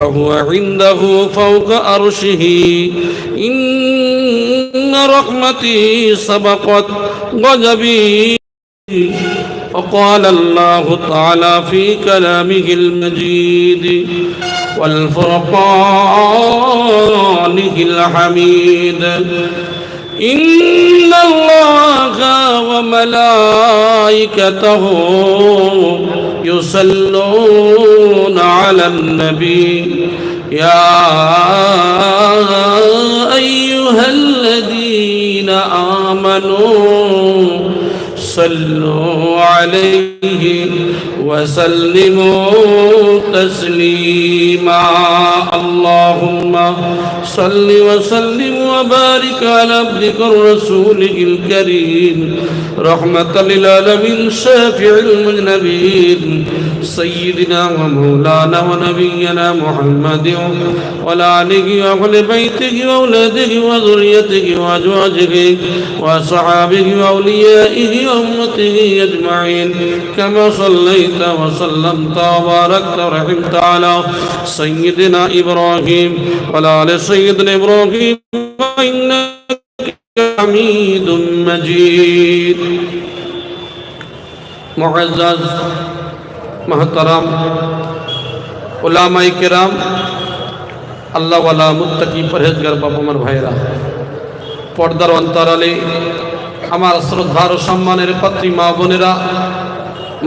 هو عنده فوق عرشه إن رحمتي سبقت غضبي. وقال الله تعالى في كلامه المجيد والفرقانه الحميد إن الله وملائكته يصلون على النبي يا أيها الذين آمنوا صلوا عليه وسلموا تسليما. اللهم صل وسلم وبارك على عبدك رسولك الكريم رحمة للعالمين شافع المذنبين سيدنا ومولانا ونبينا محمد وعلى آله وأهل بيته وأولاده وذريته وأزواجه وصحابه وأوليائه وأمته أجمعين كما صليت وسلمت وباركت ورحمت على سيدنا إبراهيم وعلى آل سيدنا إبراهيم إنك حميد مجيد. معزز محترم उलामाए किराम अल्लाह वाला मुत्तकी परहेजगार बाबा আমার ভাইরা পর্দার অন্তরালে আমার শ্রদ্ধার ও সম্মানের পাত্রী মা বোনেরা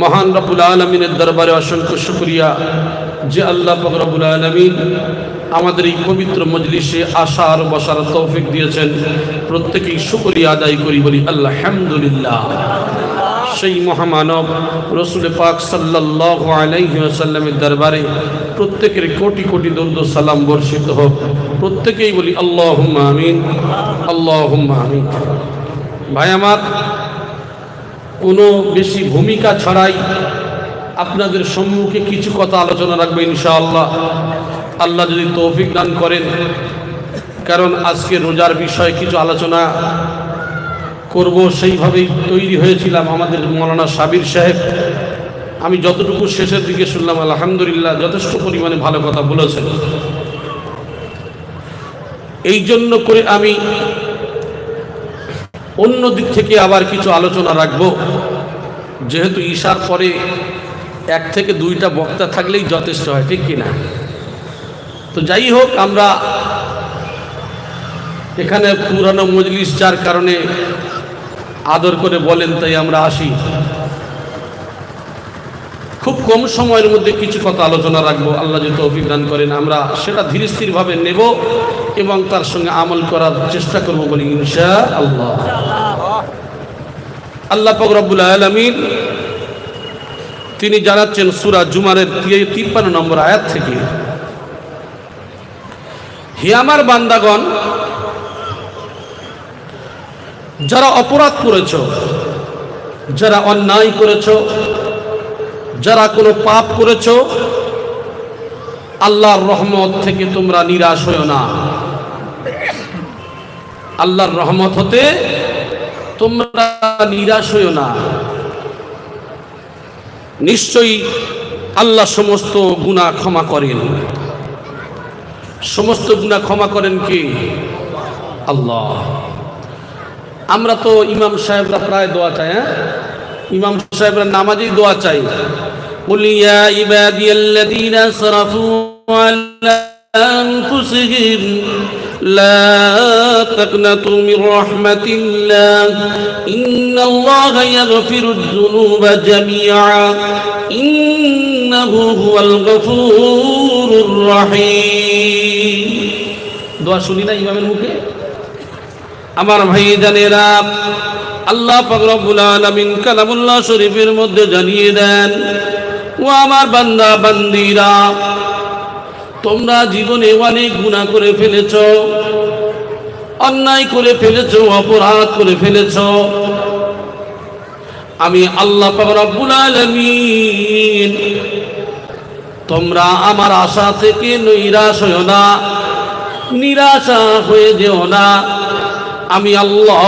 মহান রব্বুল আলামিনের দরবারে অসংখ্য শুকরিয়া যে আল্লাহ পাক রব্বুল আলামিন আমাদের এই পবিত্র মজলিসে আসার বসার তৌফিক দিয়েছেন। প্রত্যেকেই শুকরিয়া আদায় করি, বলি আলহামদুলিল্লাহ। সেই মহামানব রসুল পাক সাল্লাল্লাহু আলাইহি ওয়াসাল্লামের দরবারে প্রত্যেকের কোটি কোটি দরুদ ও সালাম বর্ষিত হোক। প্রত্যেকেই বলি আল্লাহুম্মা আমিন, আল্লাহুম্মা আমিন। ভাই আমার, কোনো বেশি ভূমিকা ছাড়াই আপনাদের সম্মুখে কিছু কথা আলোচনা রাখবো ইনশাআল্লাহ, আল্লাহ যদি তৌফিক দান করেন। কারণ আজকে রোজার বিষয়ে কিছু আলোচনা করব, সেইভাবেই তৈরি হয়েছিলাম। আমাদের মৌলানা সাবির সাহেব, আমি যতটুকু শেষের দিকে শুনলাম আলহামদুলিল্লাহ যথেষ্ট পরিমাণে ভালো কথা বলেছেন। এই জন্য করে আমি অন্য দিক থেকে আবার কিছু আলোচনা রাখবো, যেহেতু ঈশার পরে 1 থেকে 2টা বক্তা থাকলেই যথেষ্ট হয়, ঠিক কিনা? তো যাই হোক, আমরা এখানে পুরানো মজলিস যার কারণে আদর করে বলেন তাই আমরা আসি। খুব কম সময়ের মধ্যে কিছু কথা আলোচনা রাখবো, আল্লাহ যদি তৌফিক দান করেন। আমরা সেটা ধীর স্থিরভাবে নেব এবং তার সঙ্গে আমল করার চেষ্টা করব, বলি ইনশাআল্লাহ। আল্লাহ পাক রব্বুল আলামিন তিনি জানাচ্ছেন সূরা জুমারের 53 নম্বর আয়াত থেকে, হে আমার বান্দাগণ, যারা অপরাধ করেছ, যারা অন্যায় করেছ, যারা কোনো পাপ করেছ, আল্লাহর রহমত থেকে তোমরা নিরাশ হও না। আল্লাহর রহমত হতে তোমরা নিরাশ হও না। নিশ্চয়ই আল্লাহ সমস্ত গুনাহ ক্ষমা করেন। সমস্ত গুনাহ ক্ষমা করেন কি? আল্লাহ। আমরা তো ইমাম সাহেবরা প্রায় দোয়া চাই, হ্যাঁ, ইমাম সাহেবরা নামাজেই দোয়া চাই। কুল ইয়া ইবাদিয়াল্লাযীনা আসরাফু আলা আনফুসিহিম লা তাকনাতু মির রাহমাতিল্লাহ ইন্নাল্লাহা ইয়াগফিরুয যুনুবা জামিআ ইন্নাহু হুয়াল গফুরুর রহিম। দোয়া শুনি না ইমামের মুখে? আমার ভাই জানেরা, আল্লাহ পাক রব্বুল আলামিন কালামুল্লাহ শরীফের মধ্যে জানিয়ে দেন, ও আমার বান্দা বান্দিরা, তোমরা জীবনে অনেক গুনাহ করে ফেলেছ, অন্যায় করে ফেলেছ, অপরাধ করে ফেলেছ। আমি আল্লাহ পাক রব্বুল আলামিন তোমরা আমার আশা থেকে নিরাশ হও না, নিরাশা হয়ে যেও না। আমি আল্লাহ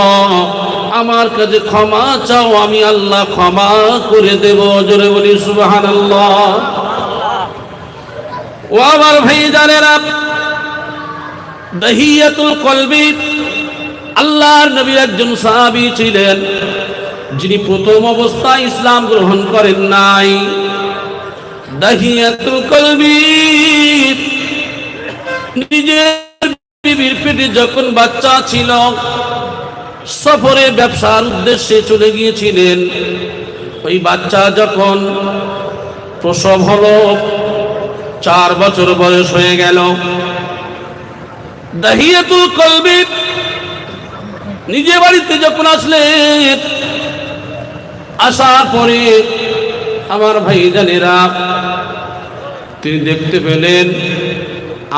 আমার কাছে ক্ষমা চাও, আমি আল্লাহ ক্ষমা করে দেব। জোরে বলি সুবহানাল্লাহ। ও আমার ভাইজানেরা, দাহিয়াতুল কলবি আল্লাহর নবীর একজন সাহাবী ছিলেন, যিনি প্রথম অবস্থায় ইসলাম গ্রহণ করেন নাই। দাহিয়াতুল কলবি নিজের বিবির পেটে যখন বাচ্চা ছিল, সফরে ব্যবসার উদ্দেশ্যে চলে গিয়েছিলেন। ওই বাচ্চা যখন প্রসব হলো, 4 বছর বয়স হয়ে গেল, দাহিয়াতুল কলবি নিজে বাড়িতে যখন আসলেন, আসার পরে আমার ভাইজানেরা তিনি দেখতে পেলেন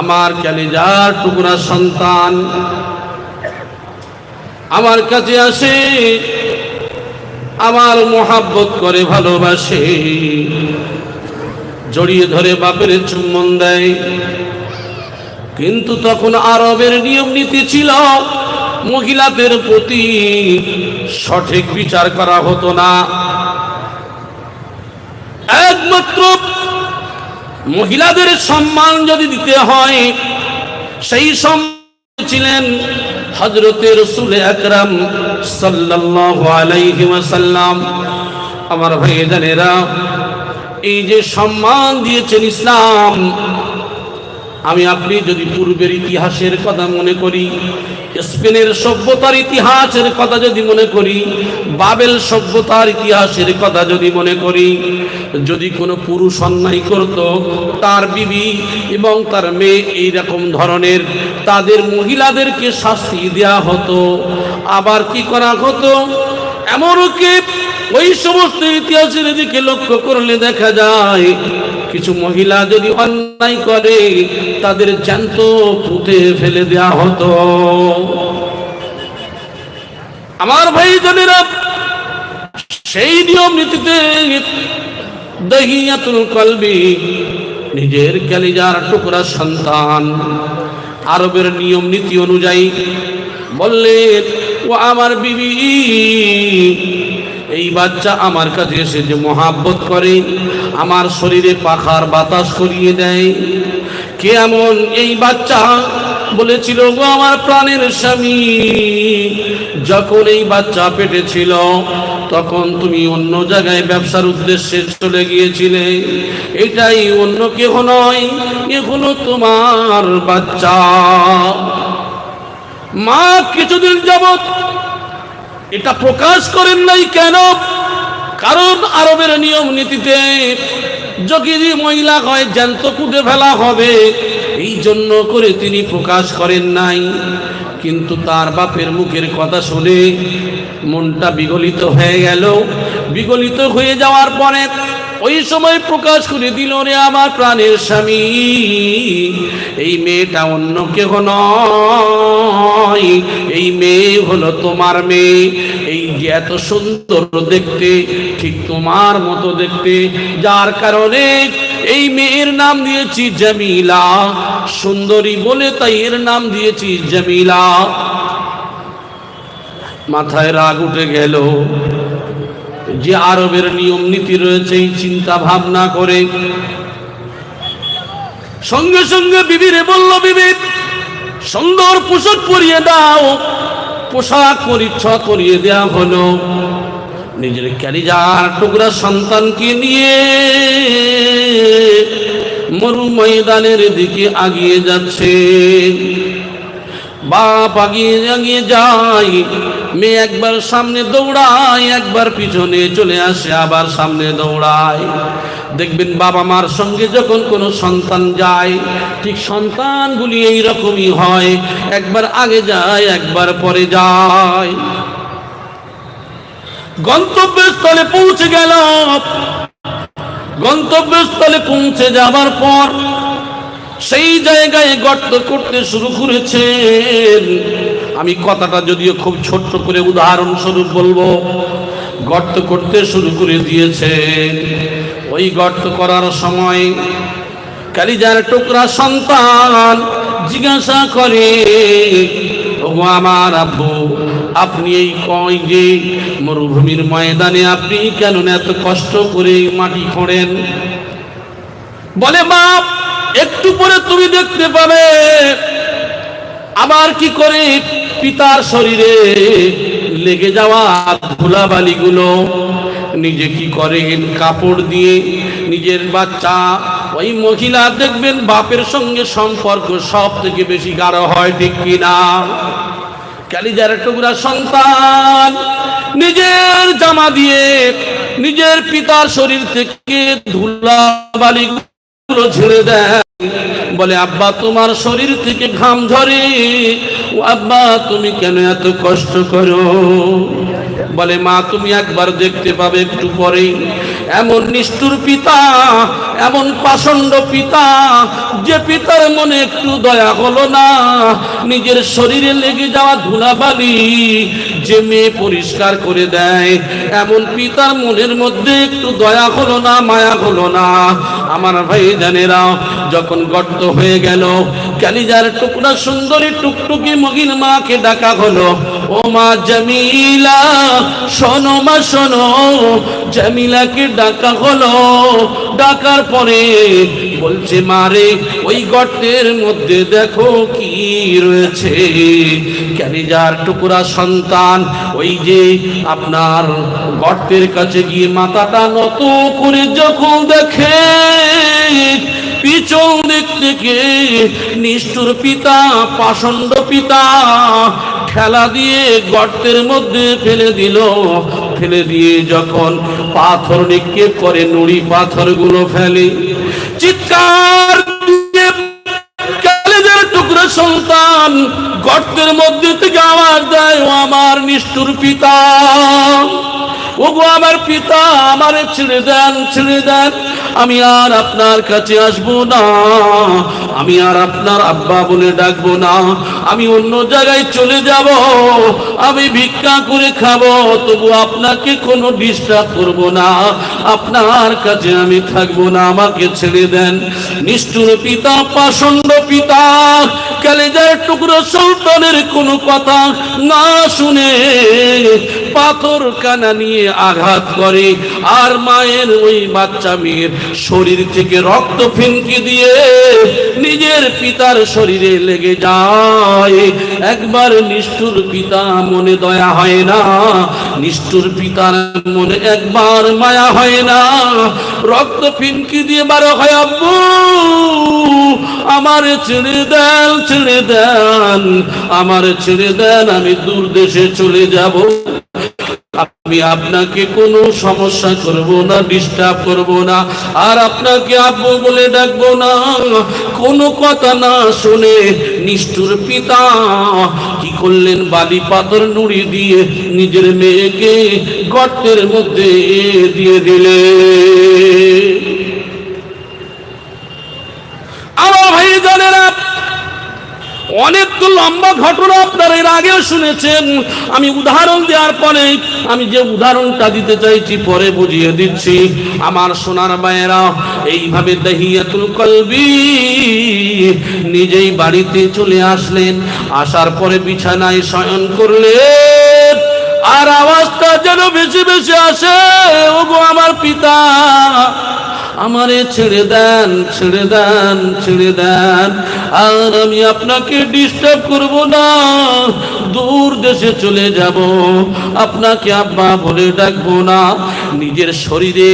আমার কলিজার টুকরা সন্তান আমার কাছে আসে, আমার মোহাব্বত করে, ভালোবাসে, জড়িয়ে ধরে বাপের চুম্বন দেয়। কিন্তু তখন আরবের নিয়ম নীতি ছিল, মহিলাদের প্রতি সঠিক বিচার করা হতো না। একমাত্র মহিলাদের সম্মান যদি দিতে হয়, সেই সম্মান ছিলেন হযরতে রাসূল আকরাম সাল্লাল্লাহু আলাইহি ওয়াসাল্লাম। আমার ভাইজানেরা, এই যে সম্মান দিয়েছেন ইসলাম, আমি আপনি যদি পূর্বের ইতিহাসের কথা মনে করি, স্পেনের সভ্যতার ইতিহাসের কথা যদি মনে করি, বাবেল সভ্যতার ইতিহাসের কথা যদি মনে করি, যদি কোনো পুরুষ অন্যায় করত, তার বিবি এবং তার মেয়ে এইরকম ধরনের তাদের মহিলাদেরকে শাস্তি দেওয়া হতো। আবার কি করা হতো, এমনকি ওই সমস্ত ইতিহাসের দিকে লক্ষ্য করলে দেখা যায়, কিছু মহিলা যদি অন্যায় করে তাদের জ্যান্ত পুঁতে ফেলে দেওয়া হতো। আমার ভাইজানেরা, সেই নিয়ম নীতিতে দাহিয়াতুল কলবি নিজের কলিজার টুকরা সন্তান আরবের নিয়ম নীতি অনুযায়ী বললেন, ও আমার বিবি, এই বাচ্চা আমার কাছে এসে যে মহাব্বত করে, আমার শরীরে পাখার বাতাস করিয়ে দেয়, কে এমন এই বাচ্চা? বলেছিল, গো আমার প্রাণের স্বামী, যখন এই বাচ্চা পেটে ছিল তখন তুমি অন্য জায়গায় ব্যবসার উদ্দেশ্যে চলে গিয়েছিলে, এটাই অন্য কেহ নয়, এ হলো তোমার বাচ্চা। মা কিছুদিন যাবত এটা প্রকাশ করেন নাই। কেন? কারণ আরবের নিয়ম নীতিতে যদি মহিলা হয় জ্যান্ত কুঁদে ফেলা হবে, এই জন্য করে তিনি প্রকাশ করেন নাই। কিন্তু তার বাপের মুখের কথা শুনে মনটা বিগলিত হয়ে গেল। বিগলিত হয়ে যাওয়ার পরে ওই সময় প্রকাশ করে দিল, রে আমার প্রাণের স্বামী, এই মেয়েটা অন্য কেহ নয়, এই মেয়ে হলো তোমার মেয়ে। এই যে এত সুন্দর দেখতে, ঠিক তোমার মতো দেখতে, যার কারণে এই মেয়ের নাম দিয়েছি জামিলা, সুন্দরী বলে তাই এর নাম দিয়েছি জামিলা। মাথায় রাগ উঠে গেল, যে আরবের নিয়ম নীতি রয়েছে এই চিন্তা ভাবনা করে সঙ্গে সঙ্গে বিবিরে বলল, বিবি, সুন্দর পোশাক পরিয়ে দাও। পোশাক পরিচ্ছদ করিয়ে দেয়া হলো। নিজের কলিজার টুকরা সন্তানকে নিয়ে মরু ময়দানের দিকে আগিয়ে যাচ্ছে। বাপ আগিয়ে আগিয়ে যায়, মেয়ে একবার সামনে দৌড়ায়, একবার পিছনে চলে আসে, আবার সামনে দৌড়ায়। দেখবেন বাবা মার সঙ্গে যখন কোনো সন্তান যায়, ঠিক সন্তানগুলি এইরকমই হয়, একবার আগে যায়, একবার পরে যায়। গন্তব্যস্থলে পৌঁছে গেল। গন্তব্যস্থলে পৌঁছে যাবার পর সেই জায়গায় গর্ত করতে শুরু করেছেন। আমি কথাটা যদিও খুব ছোট্ট করে উদাহরণস্বরূপ বলবো, গর্ত করতে শুরু করে দিয়েছেন। ওই গর্ত করার সময় কলিজার টুকরা সন্তান জিজ্ঞাসা করে, ওগো আমার আব্বু, আপনি এই কয় যে মরুভূমির ময়দানে আপনি কেন এত কষ্ট করে মাটি খোঁড়েন? বলে, বাপ, একটু পরে তুমি দেখতে পাবে আবার কি করে পিতার শরীরে লেগে যাওয়া ধুলাবালিগুলো নিজে কি করেন কাপড় দিয়ে নিজের বাচ্চা, ওই মহিলা দেখবেন বাপের সঙ্গে সম্পর্ক সব থেকে বেশি গাঢ় হয়, ঠিক কিনা? কালিজার টুকরা সন্তান নিজের জামা দিয়ে নিজের পিতার শরীর থেকে ধুলাবালিগুলো ঝেড়ে দেয়, বলে আব্বা তোমার শরীর থেকে ঘাম ঝরে, ও আব্বা তুমি কেন এত কষ্ট করো? বলে মা তুমি একবার দেখতে পাবে একটু পরে এমন নিষ্ঠুর পিতা, এমন পাষণ্ড পিতা, যে পিতার মনে একটু দয়া হলো না, নিজের শরীরে লেগে যাওয়া ধুলাবালি যে মেয়ে পরিষ্কার করে দেয়, এমন পিতার মনের মধ্যে একটু দয়া হলো না, মায়া হলো না। আমার ভাই জানেরা, যখন গর্ত হয়ে গেল, কালিজার টুকরা সুন্দরী টুকটুকি মগিন মাকে ডাকা হলো, ও মা জামিলা শোনো, মা শোনো। জামিলাকে ডাকা হলো, ডাকার পরে বলছে মারে ওই গর্তের মধ্যে দেখো কি রয়েছে। কালিজার টুকরা সন্তান ওই যে আপনার গর্তের কাছে গিয়ে মাথাটা নত করে যখন দেখে, পিছন দিক থেকে নিষ্ঠুর পিতা, পাষণ্ড পিতা ঠেলা দিয়ে গর্তের মধ্যে ফেলে দিল। ফেলে দিয়ে যখন পাথর নিক্ষেপ করে, নুড়ি পাথরগুলো ফেলে, চিৎকার দিয়ে কালিজার টুকরা সন্তান গর্তের মধ্যে থেকে আওয়াজ দেয়, ও আমার নিষ্ঠুর পিতা, ওগো আমার পিতা, আমারে ছেড়ে দেন, ছেড়ে দেন, আমি আর আপনার কাছে আসবো না, আমি আর আপনার আব্বা বলে ডাকবো না, আমি অন্য জায়গায় চলে যাব, আমি ভিক্ষা করে খাবো, তবু আপনাকে কোনো ডিস্টার্ব করবো না, আপনার কাছে আমি থাকবো না, আমাকে ছেড়ে দেন। নিষ্ঠুর পিতা, পাষণ্ড পিতা কালিজার টুকরো সন্তানের কোনো কথা না শুনে পাথর কানা নিয়ে আঘাত করে, আর মায়ের ওই বাচ্চা মেয়ের শরীর থেকে রক্ত ফিনকি দিয়ে নিজের পিতার শরীরে লেগে যায়। একবার নিষ্ঠুর পিতা মনে দয়া হয় না, নিষ্ঠুর পিতার মনে একবার মায়া হয় না, রক্ত ফিনকি দিয়ে বারো হয়, আব্বু আমারে ছেড়ে দেন, ছেড়ে দেন, আমারে ছেড়ে দেন, আমি দূর দেশে চলে যাব, আমি আপনাকে কোনো সমস্যা করব না, ডিস্টার্ব করব না, আর আপনাকে আব্বু বলে ডাকবো না। কোনো কথা না শুনে নিষ্ঠুর পিতা কি করলেন, বালি পাথর নুড়ি দিয়ে নিজের মেয়েকে গর্তের মধ্যে দিয়ে দিলে। আমার ভাই জানেরা, অনেক তো লম্বা ঘটনা আপনারা এর আগেও শুনেছেন, আমি উদাহরণ দেওয়ার পরে আমি যে উদাহরণটা দিতে চাইছি পরে বুঝিয়ে দিচ্ছি। আমার সোনার মায়েরা, এইভাবে দাহিয়াতুল কলবি নিজেই বাড়িতে চলে আসলেন, আসার পরে বিছানায় শয়ন করলেন, আর আওয়াজটা যেন বেশি বেশি আসে, ওগো আমার পিতা, আমারে ছেড়ে দেন, ছেড়ে দেন, ছেড়ে দেন, আর আমি আপনাকে ডিস্টার্ব করব না, দূর দেশে চলে যাব, আপনাকে আব্বা বলে ডাকবো না। নিজের শরীরে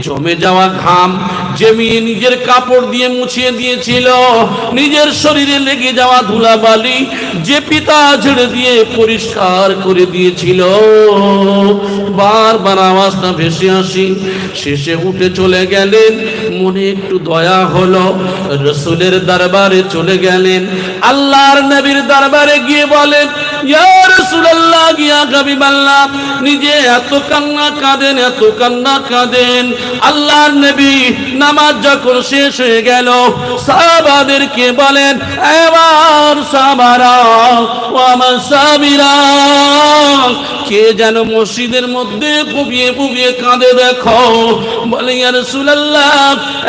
জমে যাওয়া ঘাম জমিয়ে নিজের কাপড় দিয়ে মুছিয়ে দিয়েছিল, নিজের শরীরে লেগে যাওয়া ধুলাবালি যে পিতা ঝেড়ে দিয়ে পরিষ্কার করে দিয়েছিল, বারবার আওয়াজটা ভেসে আসি। শেষে উঠে চলে গেলেন, মনে একটু দয়া হলো, রসুলের দরবারে চলে গেলেন, আল্লাহর নবীর দরবারে গিয়ে বলেন, ইয়া রাসূলুল্লাহ, ইয়া হাবিবাল্লাহ, নিজে এত কান্না কাঁদেন, এত কান্না কাঁদেন। আল্লাহর নবী নামাজ যখন শেষ হয়ে গেল, সাহাবাদেরকে বলেন, এবার সাহাবারা, ও আমার সাহাবীরা, কে যেন মসজিদের মধ্যে ফুপিয়ে ফুপিয়ে কাঁদে দেখো। বলে, ইয়া রাসূলুল্লাহ,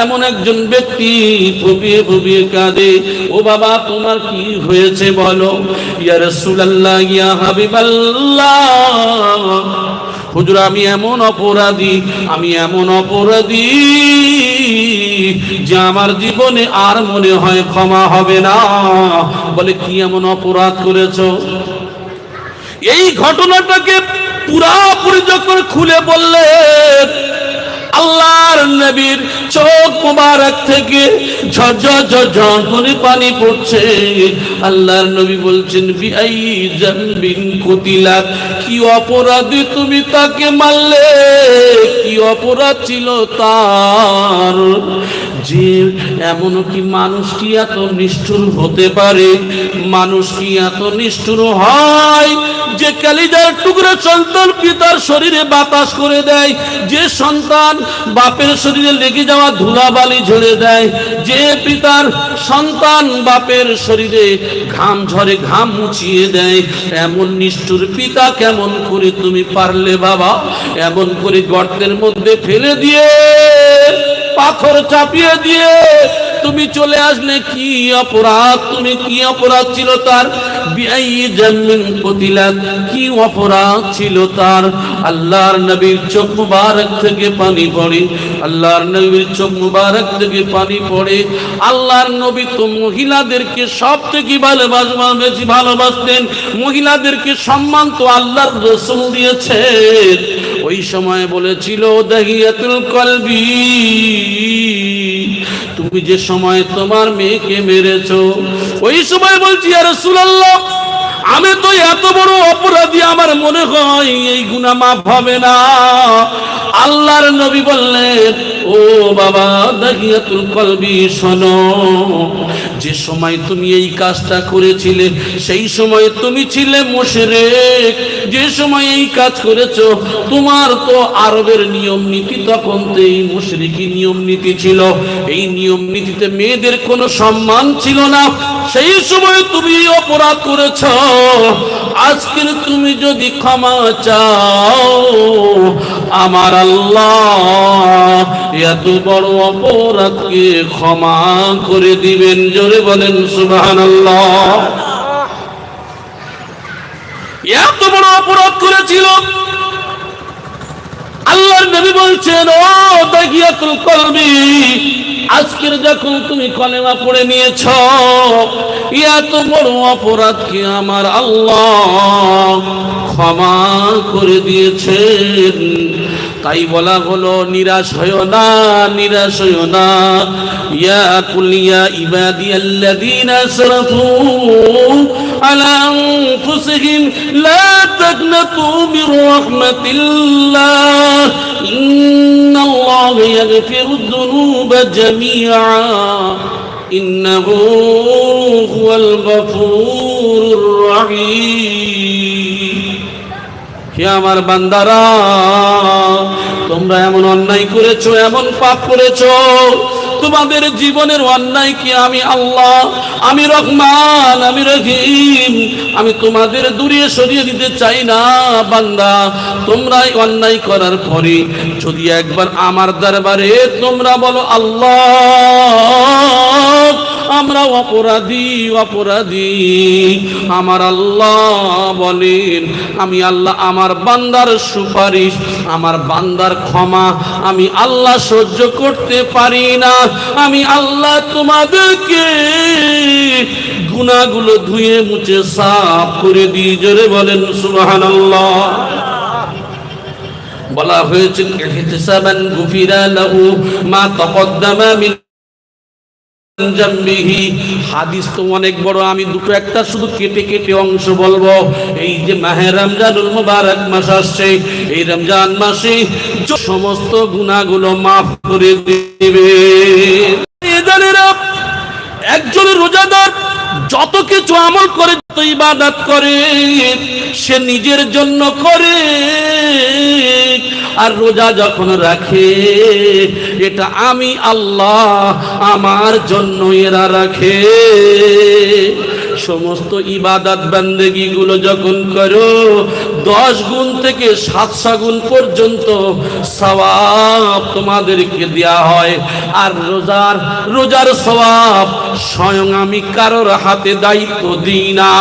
এমন একজন ব্যক্তি ফুপিয়ে ফুপিয়ে কাঁদে। ও বাবা, তোমার কি হয়েছে বলো। ইয়া রাসূলুল্লাহ, ইয়া হাবিবাল্লাহ, হুজুর আমি এমন অপরাধী, আমি এমন অপরাধী, যে আমার জীবনে আর মনে হয় ক্ষমা হবে না। বলে কি এমন অপরাধ করেছো? এই ঘটনাটাকে পুরাপুরি যখন খুলে বললেন, আল্লাহর নবীর চোখ মোবারক থেকে ঝরঝর করে পানি পড়ছে। আল্লাহর নবী বলছেন, বিআই জামবিন কুতিলা, কি অপরাধে তুমি তাকে মারলে? কি অপরাধ ছিল তার যে এমন কি মানুষ কি এত নিষ্ঠুর হতে পারে? মানুষ কি এত নিষ্ঠুর হয় যে কলিজার টুকরা সন্তান পিতার শরীরে বাতাস করে দেয়, যে সন্তান বাপের শরীরে লেগে যাওয়া ধুলাবালি ঝরে দেয়, যে পিতার সন্তান বাপের শরীরে ঘাম ঝরে ঘাম মুছিয়ে দেয়, এমন নিষ্ঠুর পিতা কেমন করে তুমি পারলে বাবা? এমন করে গর্তের মধ্যে ফেলে দিয়ে পাথর চাপিয়ে দিয়ে তুমি চলে আসলে, কি অপরাধ? তুমি কি অপরাধ ছিল তার? বিআই জামিন কুতিলা, কি অপরাধ ছিল তার? আল্লাহর নবীর চোখ মুবারক থেকে পানি পড়ে, আল্লাহর নবীর চোখ মুবারক থেকে পানি পড়ে। আল্লাহর নবী তো মহিলাদেরকে সব থেকে বেশি ভালোবাসতেন, মহিলাদেরকে সম্মান তো আল্লাহর রাসূল দিয়েছেন। ওই সময় বলেছিল, দাহিয়াতুল কলবি, তুমি যে সময় তোমার মেয়েকে মেরেছো, ওই সময় বলছি, ইয়া রাসূলুল্লাহ, আমি তো এত বড় অপরাধী, আমার মনে হয় এই গুনাহ মাফ হবে না। আল্লাহর নবী বললেন, ও বাবা দাহিয়াতুল কলবি, শোনো, যে সময় তুমি এই কাজটা করেছিলে সেই সময় তুমি ছিলে মুশরিক। যে সময় এই কাজ করেছো, তোমার তো আরবের নিয়ম নীতি তখন তো এই মুশরিকি নিয়ম নীতি ছিল, এই নিয়ম নীতিতে মেয়েদের কোনো সম্মান ছিল না। সেই সময় তুমি অপরাধ করেছো। আজকের তুমি যদি ক্ষমা চাও, আমার আল্লাহ এত বড় অপরাধকে ক্ষমা করে দিবেন। জোরে বলেন সুবহানাল্লাহ। এত বড় অপরাধ করেছিল। আল্লাহর নবী বলছেন, ও দাহিয়াতুল কলবি, আজকের যখন তুমি কলেমা পড়ে নিয়েছ, এত বড় অপরাধকে আমার আল্লাহ ক্ষমা করে দিয়েছেন। তাই বলা হলো, নিরাশ হয়ো না, নিরাশ হয়ো না। ইয়া কুল ইয়া ইবাদিয়াল্লাযীনা আসরাফু আলা আনফুসিহিম লা তাকনাতু মির রাহমাতিল্লাহ ইন্নাল্লাহা ইয়াগফিরুদ যুনুবা জামিআ ইন্নাহু হুয়াল গফুরুর রহিম। হে আমার বান্দারা, তোমরা এমন অন্যায় করেছো, এমন পাপ করেছো, তোমাদের জীবনের অন্যায় কি আমি আল্লাহ, আমি রহমান, আমি রহিম, আমি তোমাদের দূরে সরিয়ে দিতে চাই না। বান্দা, তোমরা অন্যায় করার পরে যদি একবার আমার দরবারে তোমরা বলো, আল্লাহ আমরা অপরাধী, অপরাধী, আমার আল্লাহ বলেন, আমি আল্লাহ আমার বান্দার সুপারিশ, আমার বান্দার ক্ষমা আমি আল্লাহ সহ্য করতে পারি না। আমি আল্লাহ তোমাদেরকে গুনাহগুলো ধুয়ে মুছে সাফ করে দিই। জোরে বলেন সুবহানাল্লাহ। বলা হয়েছে, ইহতিসাবান গুফিরা লাহু মা তাকদ্দামা মিন জামবিহি। হাদিস তো অনেক বড়, আমি দুটো একটা শুধু কেটে কেটে অংশ বলবো। এই যে মাহে রমজানুল মুবারক মাস আসছে, এই রমজান মাসে সমস্ত গুনাহগুলো মাফ করে দিবে। একজন রোজাদার যত কিছু আমল করে, যত ইবাদত করে, সে নিজের জন্য করে, আর রোজা যখন রাখে, এটা আমি আল্লাহ আমার জন্য এরা রাখে। সমস্ত ইবাদত বান্দেগি গুলো যখন করো, 10 গুণ থেকে 700 গুণ পর্যন্ত সওয়াব তোমাদেরকে দেয়া হয়। আর রোজার সওয়াব স্বয়ং আমি কারোর হাতে দায়িত্ব দিই না,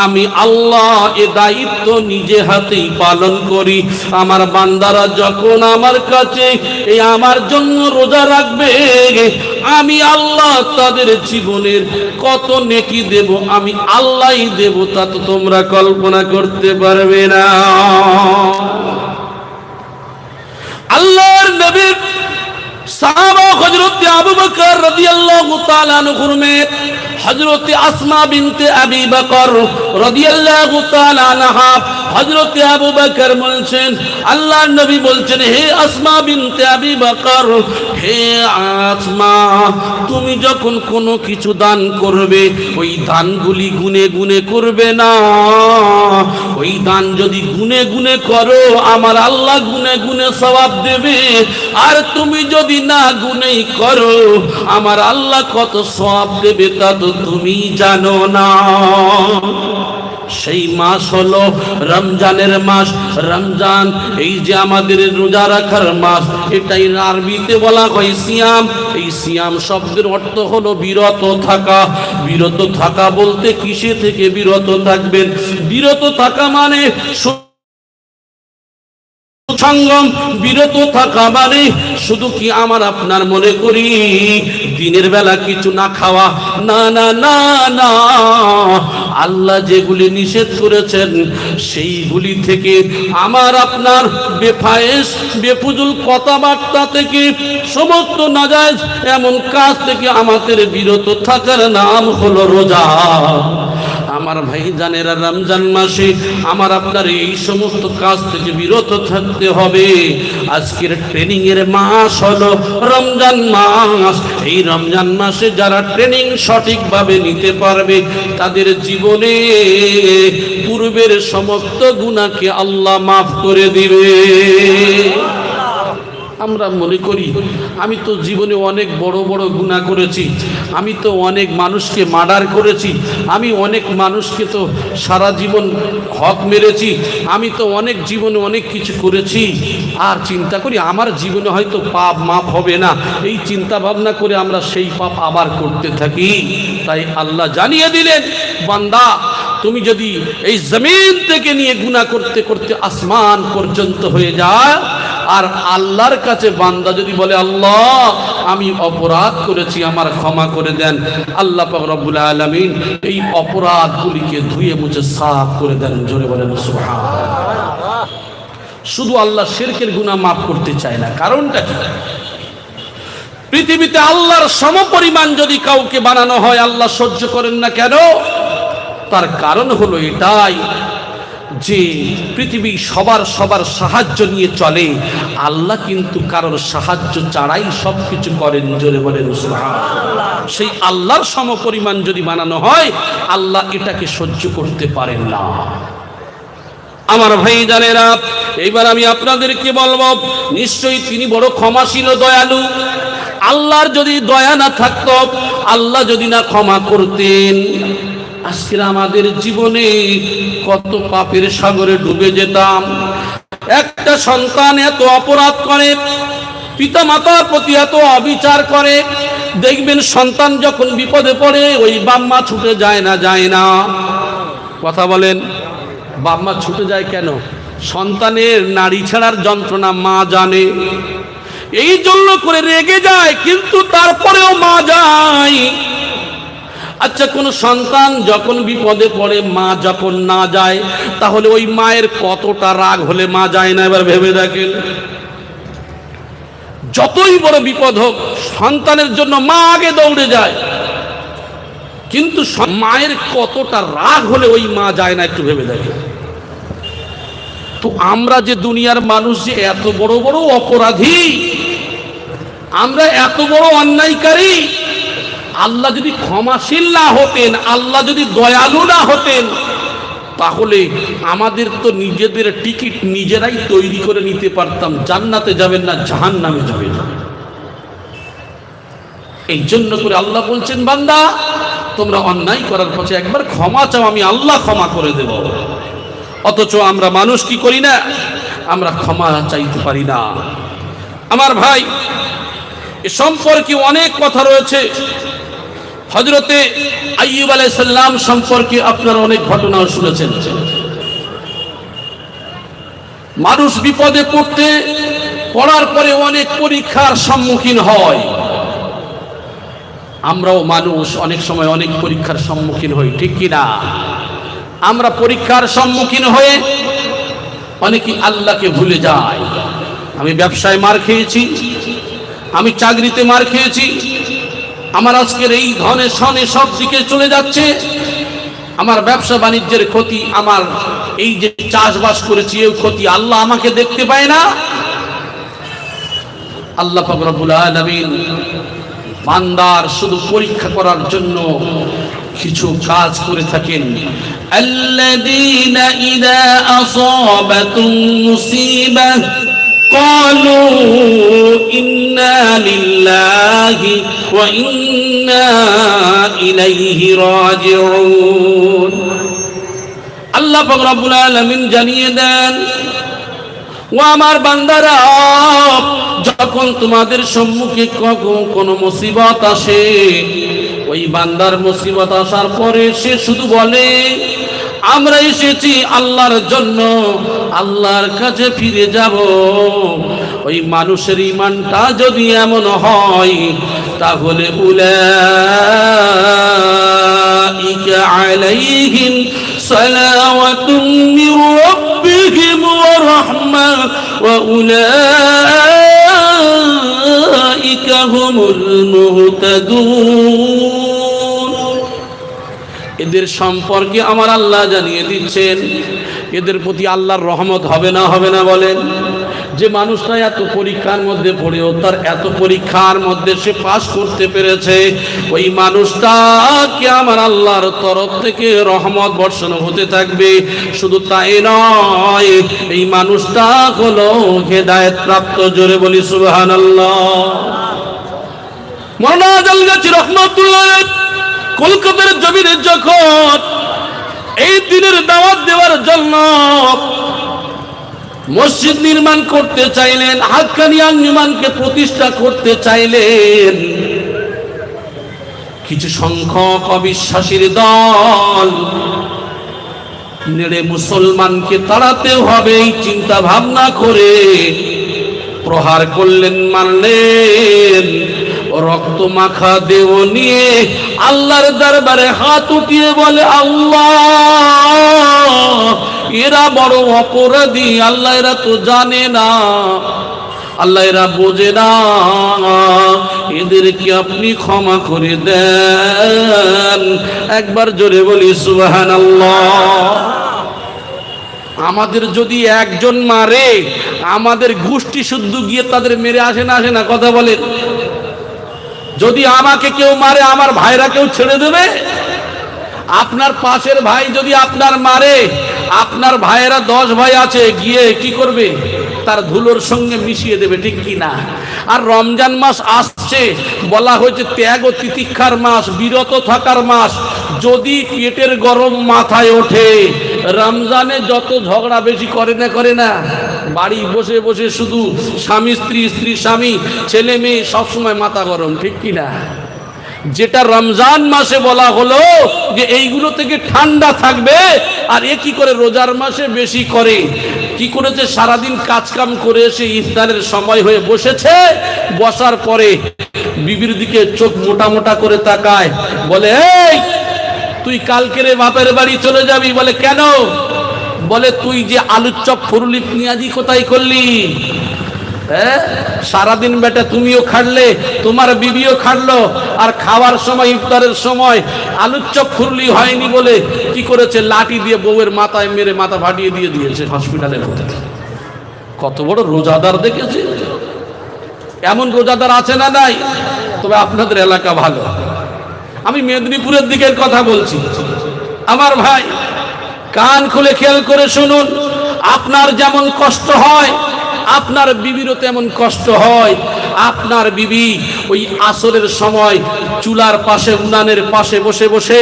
আমি আল্লাহ এ দায়িত্ব নিজে হাতেই পালন করি। আমার বান্দারা যখন আমার কাছে এই আমার জন্য রোজা রাখবে, আমি আল্লাহ তাদের জীবনের কত নেকি দেব আমি আল্লাহই দেব, তা তো তোমরা কল্পনা করতে পারবে না। আল্লাহর নবীর সাহাবা হযরত আবু বকর রাদিয়াল্লাহু তাআলা আনহুর মেয়ে হযরত আসমা বিনতে আবি বকর রাদিয়াল্লাহু তাআলা আনহা, হযরত আবু বকর বলছেন, আল্লাহর নবী বলছেন, হে আসমা বিনতে আবি বকর, হে আসমা, তুমি যখন কোনো কিছু দান করবে ওই দানগুলি গুনে গুনে করবে না। ওই দান যদি গুনে গুনে করো আমার আল্লাহ গুনে গুনে সওয়াব দেবে, আর তুমি যদি না গুনেই করো আমার আল্লাহ কত সওয়াব দেবে তা তো তুমি জানো না। সেই মাস হলো রমজানের মাস। রমজান এই যে আমাদের রোজা রাখার মাস, এটাই আরবিতে বলা হয় সিয়াম। এই সিয়াম শব্দের অর্থ হলো বিরত থাকা। বিরত থাকা বলতে কিসে থেকে বিরত থাকবেন? বিরত থাকা মানে সঙ্গম, বিরত থাকা মানে শুধু কি আমার আপনার মনে করি দিনের বেলা কিছু না খাওয়া, না না না না, আল্লাহ যেগুলি নিষেধ করেছেন সেইগুলি থেকে আমার আপনার বেফায়েশ বেফুজুল কথাবার্তা থেকে সমস্ত নাজায়েজ এমন কাজ থেকে আমাদের বিরত থাকার নাম হলো রোজা। আমার ভাই জানেরা, রমজান মাসে আমার আপনার এই সমস্ত কাজ থেকে বিরত থাকতে হবে। আজকের ট্রেনিং এর মাস হলো রমজান মাস। এই রমজান মাসে যারা ট্রেনিং সঠিকভাবে নিতে পারবে তাদের জীবনে পূর্বের সমস্ত গুনাহকে আল্লাহ মাফ করে দিবে। আমরা মনে করি আমি তো জীবনে অনেক বড় বড় গুনাহ করেছি, আমি তো অনেক মানুষকে মার্ডার করেছি, আমি অনেক মানুষকে তো সারা জীবন হক মেরেছি, আমি তো অনেক জীবনে অনেক কিছু করেছি, আর চিন্তা করি আমার জীবনে হয়তো পাপ মাফ হবে না। এই চিন্তা ভাবনা করে আমরা সেই পাপ আবার করতে থাকি। তাই আল্লাহ জানিয়ে দিলেন, বান্দা তুমি যদি এই জমিন থেকে নিয়ে গুনাহ করতে করতে আসমান পর্যন্ত হয়ে যায়, আর আল্লাহর কাছে বান্দা যদি বলে আল্লাহ আমি অপরাধ করেছি আমার ক্ষমা করে দেন, আল্লাহ পাক রব্বুল আলামিন এই অপরাধগুলিকে ধুয়ে মুছে সাফ করে দেন। জোরে বলেন সুবহানাল্লাহ। শুধু আল্লাহ শিরকের গুনাহ মাফ করতে চায় না। কারণটা কি? পৃথিবীতে আল্লাহর সমপরিমাণ যদি কাউকে বানানো হয় আল্লাহ সহ্য করেন না কেন? তার কারণ হলো এটাই যে পৃথিবী সবার সাহায্য নিয়ে চলে, আল্লাহ কিন্তু কারোর সাহায্য ছাড়াই সবকিছু করেন। জোরে বলেন সুবহানাল্লাহ। সেই আল্লাহর সমপরিমাণ যদি বানানো হয় আল্লাহ এটাকে সহ্য করতে পারেন না। আমার ভাই জানেরা, এইবার আমি আপনাদেরকে বলবো, নিশ্চয়ই তিনি বড় ক্ষমাশীল দয়ালু। আল্লাহর যদি দয়া না থাকতো, আল্লাহ যদি না ক্ষমা করতেন, আজকে আমাদের জীবনে কত পাপের সাগরে ডুবে যেতাম। একটা সন্তান এত অপরাধ করে, পিতা মাতার প্রতি এত অবিচার করে, দেখবেন সন্তান যখন বিপদে পড়ে ওই বাম্মা ছুটে যায় না? যায় না? কথা বলেন, বাম্মা ছুটে যায় কেন? সন্তানের নাড়ি ছাড়ার যন্ত্রণা মা জানে, এই জন্য করে রেগে যায়, কিন্তু তারপরেও মা যায়। আচ্ছা, কোন সন্তান যখন বিপদে পড়ে মা যখন না যায়, তাহলে ওই মায়ের কতটা রাগ হলে মা যায় না? এবার ভেবে দেখেন। যতই বড় বিপদ হোক সন্তানের জন্য মা আগে দৌড়ে যায়, কিন্তু মায়ের কতটা রাগ হলে ওই মা যায় না? একটু ভেবে দেখেন। তো আমরা যে দুনিয়ার মানুষ যে এত বড় বড় অপরাধী, আমরা এত বড় অন্যায়কারী, আল্লাহ যদি ক্ষমাশীল না হতেন, আল্লাহ যদি দয়ালু না হতেন, তাহলে আমাদের তো নিজেদের টিকিট নিজেরাই তৈরি করে নিতে পারতাম। জান্নাতে যাবেন না, জাহান্নামে যাবেন। এই জন্য করে আল্লাহ বলছেন, বান্দা তোমরা অন্যায় করার পথে একবার ক্ষমা চাও, আমি আল্লাহ ক্ষমা করে দেব। অথচ আমরা মানুষ কি করি না, আমরা ক্ষমা চাইতে পারি না। আমার ভাই, এ সম্পর্কে অনেক কথা রয়েছে। হযরতে আইয়ুব আলাইহিস সালাম সম্পর্কে আপনারা অনেক ঘটনাও শুনেছেন। মানুষ বিপদে পড়ার পরে অনেক পরীক্ষার সম্মুখীন হয়। আমরাও মানুষ, অনেক সময় অনেক পরীক্ষার সম্মুখীন হই, ঠিক কি না? আমরা পরীক্ষার সম্মুখীন হয়ে অনেকেই আল্লাহকে ভুলে যায়। আমি ব্যবসায় মার খেয়েছি, আমি চাকরিতে মার খেয়েছি, আমার আজকের এই ধনে সনে সব দিকে চলে যাচ্ছে, আমার ব্যবসা বাণিজ্যের ক্ষতি, আমার এই যে চাষবাস করেছি এই ক্ষতি, আল্লাহ আমাকে দেখতে পায় না। আল্লাহ পাক রব্বুল আলামিন বান্দার শুধু পরীক্ষা করার জন্য কিছু কাজ করে থাকেন। আল্লাযীনা ইযা আসাবাতুম মুসিবাহ ক্বালু ইন্না লিল্লাহি ওয়া ইন্না ইলাইহি রাজিউন। আল্লাহ পাক রব্বুল আলামিন জানিয়ে দেন, ও আমার বান্দারা, যখন তোমাদের সম্মুখে কোনো মুসিবত আসে, ওই বান্দার মুসিবত আসার পরে সে শুধু বলে আমরা এসেছি আল্লাহর জন্য, আল্লাহর কাছে ফিরে যাব। ওই মানুষের ঈমানটা যদি এমন হয়, তাহলে উলাইকা আলাইহিম সালাওয়াতুম মির রাব্বিহিম ওয়া রাহমা ওয়া উলাইকা হুমুল মুহতাদুন। এদের সম্পর্কে আমার আল্লাহ জানিয়ে দিচ্ছেন, এদের প্রতি আল্লাহর রহমত হবে না, হবে না বলেন? যে মানুষটা এত পরীক্ষার মধ্যে পড়েও তার এত পরীক্ষার মধ্যে সে পাস করতে পেরেছে, ওই মানুষটাকে আমার আল্লাহর তরফ থেকে রহমত বর্ষণ হতে থাকবে। শুধু তাই নয়, এই মানুষটা হলো হেদায়েত প্রাপ্ত। জোরে বলি সুবহানাল্লাহ। মাওলানা জালগাছি রহমাতুল্লাহ কলকাতার জমিনে যখন এই দিনের দাওয়াত দেওয়ার জন্য মসজিদ নির্মাণ করতে চাইলেন, হাক্কানি আঞ্জুমানকে প্রতিষ্ঠা করতে চাইলেন, কিছু সংখ্যক অবিশ্বাসীর দল নেড়ে মুসলমানকে তাড়াতে হবে এই চিন্তা ভাবনা করে প্রহার করলেন, মারলেন। রক্ত মাখা দেহ নিয়ে আল্লাহর দরবারে হাত উঠিয়ে বলে, আল্লাহ, এরা বড় অপরাধী, আল্লাহ এরা তো জানে না, আল্লাহ এরা বোঝে না, এদেরকে আপনি ক্ষমা করে দেন। একবার জোরে বলি সুবহানাল্লাহ। আমাদের যদি একজন মারে, আমাদের গোষ্ঠী শুদ্ধ গিয়ে তাদের মেরে আসে না, আসে না? কথা বলেন। যদি আমাকে কেউ মারে, আমার ভাইরা কেউ ছেড়ে দেবে? আপনার পাশের ভাই যদি আপনার মারে, আপনার ভাইয়েরা 10 ভাই আছে, গিয়ে কি করবে? তার ধুলোর সঙ্গে মিশিয়ে দেবে, ঠিক কি না? আর রমজান মাস আসছে, বলা হয়েছে ত্যাগ ও তিতিক্ষার মাস, বিরত থাকার মাস। যদি পেটের গরম মাথায় ওঠে, রমজানে যত ঝগড়া বেশি করে না, বাড়ি বসে বসে শুধু স্বামী স্ত্রী, স্ত্রী স্বামী, ছেলে মেয়ে, সবসময় মাথা গরম, ঠিক কি না? যেটা রমজান মাসে বলা হলো যে এইগুলো থেকে ঠান্ডা থাকবে, আর এ কি করে রোজার মাসে বেশি করে? কি করেছে? সারাদিন কাজকাম করে এসে ইফতারের সময় হয়ে বসেছে, বসার পরে বিবির দিকে চোখ মোটা মোটা করে তাকায়, বলে, এই তুই কালকে রে বাপের বাড়ি চলে যাবি। বলে, কেন? বলে, তুই যে আলুর চপ ফুরুলি পেঁয়াজি কোথায় করলি? সারাদিন বেটা তুমিও খাটলে, তোমার বিবিও খাটলো, আর খাওয়ার সময়, ইফতারের সময় আলুর চপ ফুরুলি হয়নি বলে কি করেছে? লাঠি দিয়ে বউয়ের মাথায় মেরে মাথা ফাটিয়ে দিয়ে দিয়েছে হসপিটালের মধ্যে। কত বড় রোজাদার দেখেছে? এমন রোজাদার আছে না নাই? তবে আপনাদের এলাকা ভালো, আমি মেদিনীপুরের দিকের কথা বলছি। আমার ভাই, কান খুলে খেয়াল করে শুনুন। আপনার যেমন কষ্ট হয়, আপনার বিবিরও তেমন কষ্ট হয়। আপনার বিবি ওই আসরের সময় চুলার পাশে উনানের পাশে বসে বসে